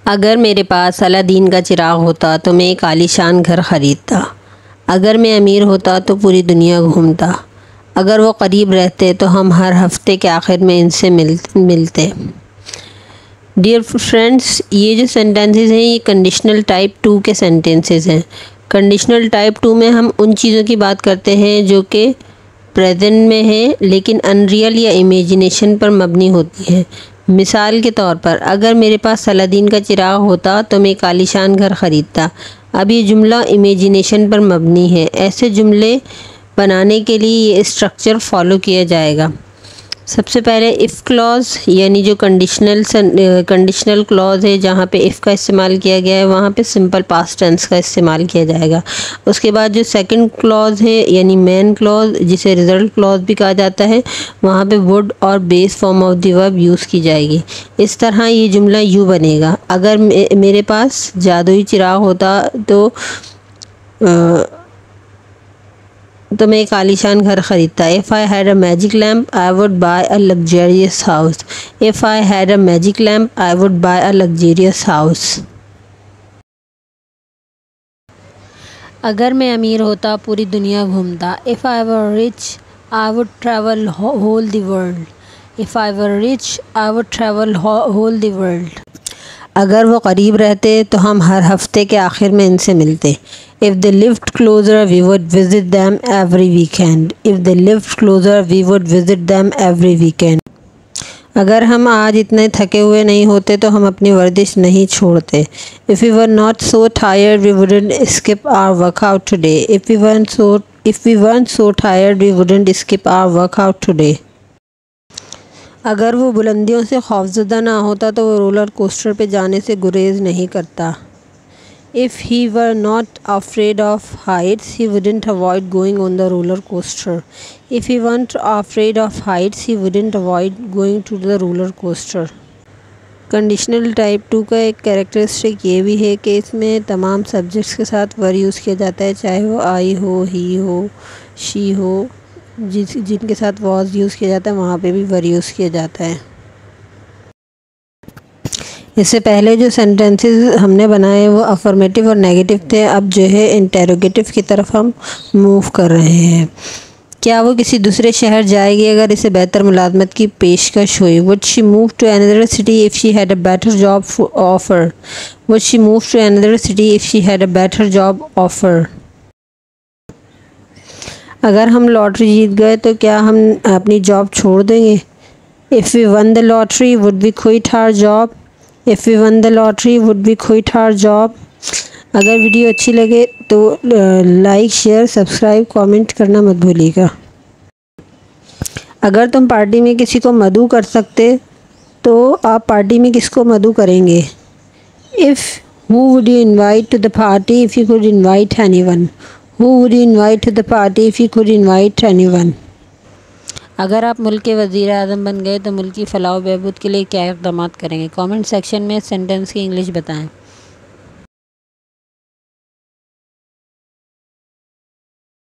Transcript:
अगर मेरे पास अलादीन का चिराग होता तो मैं एक आलीशान घर ख़रीदता। अगर मैं अमीर होता तो पूरी दुनिया घूमता। अगर वो करीब रहते तो हम हर हफ्ते के आखिर में इनसे मिलते। डियर फ्रेंड्स, ये जो सेंटेंसेस हैं ये कंडीशनल टाइप 2 के सेंटेंसेस हैं। कंडीशनल टाइप 2 में हम उन चीज़ों की बात करते हैं जो कि प्रेजेंट में है लेकिन अनरियल या इमेजिनेशन पर मबनी होती हैं। मिसाल के तौर पर, अगर मेरे पास अलादीन का चिराग होता तो मैं एक आलीशान घर ख़रीदता। अब ये जुमला इमेजिनेशन पर मबनी है। ऐसे जुमले बनाने के लिए ये स्ट्रक्चर फॉलो किया जाएगा। सबसे पहले इफ़ क्लॉज, यानी जो कंडीशनल क्लॉज है जहाँ पे इफ़ का इस्तेमाल किया गया है वहाँ पे सिंपल पास्ट टेंस का इस्तेमाल किया जाएगा। उसके बाद जो सेकंड क्लॉज है यानी मेन क्लॉज, जिसे रिज़ल्ट क्लॉज भी कहा जाता है, वहाँ पे वुड और base form of the verb use की जाएगी। इस तरह ये जुमला यूँ बनेगा। अगर मेरे पास जादुई चिराग होता तो मैं एक आलीशान घर ख़रीदता। If I had a magic lamp I would buy a luxurious house. If I had a magic lamp I would buy a luxurious house. अगर मैं अमीर होता पूरी दुनिया घूमता। If I were rich I would travel whole the world. If I were rich I would travel whole the world. अगर वो करीब रहते तो हम हर हफ्ते के आखिर में इनसे मिलते। If they lived closer we would visit them every weekend. If they lived closer we would visit them every weekend. अगर हम आज इतने थके हुए नहीं होते तो हम अपनी वर्जिश नहीं छोड़ते। If we were not so tired we wouldn't skip our workout today. If we weren't so tired we wouldn't skip our workout today। अगर वो बुलंदियों से खौफज़दा ना होता तो वो रोलर कोस्टर पे जाने से गुरेज नहीं करता। If he were not afraid of heights he wouldn't avoid going on the roller coaster. If he weren't afraid of heights he wouldn't avoid going to the roller coaster. Conditional type 2 का एक characteristic ये भी है कि इसमें तमाम subjects के साथ वर यूज़ किया जाता है, चाहे वो आई हो, ही हो, शी हो। जिनके साथ वॉज यूज़ किया जाता है वहाँ पे भी वर यूज़ किया जाता है। इससे पहले जो सेंटेंसेस हमने बनाए वो अफर्मेटिव और नेगेटिव थे। अब जो है इंटेरोगेटिव की तरफ हम मूव कर रहे हैं। क्या वो किसी दूसरे शहर जाएगी अगर इसे बेहतर मुलाजमत की पेशकश हुई? Would she move to another city if she had a better job offer? Would she move to another city if she had a better job offer? अगर हम लॉटरी जीत गए तो क्या हम अपनी जॉब छोड़ देंगे? If we won the lottery would we quit our job? If we won the lottery would we quit our job? अगर वीडियो अच्छी लगे तो लाइक, शेयर, सब्सक्राइब, कमेंट करना मत भूलिएगा। अगर तुम पार्टी में किसी को मदऊ कर सकते तो आप पार्टी में किसको मदऊ करेंगे? If who would you invite to the party if you could invite anyone? Who would you invite to the party if you could invite anyone? अगर आप मुल्क के वज़ीर आज़म बन गए तो मुल्क की फ़लाह व बहबूद के लिए क्या इक़दामात करेंगे? कमेंट सेक्शन में सेंटेंस की इंग्लिश बताएं।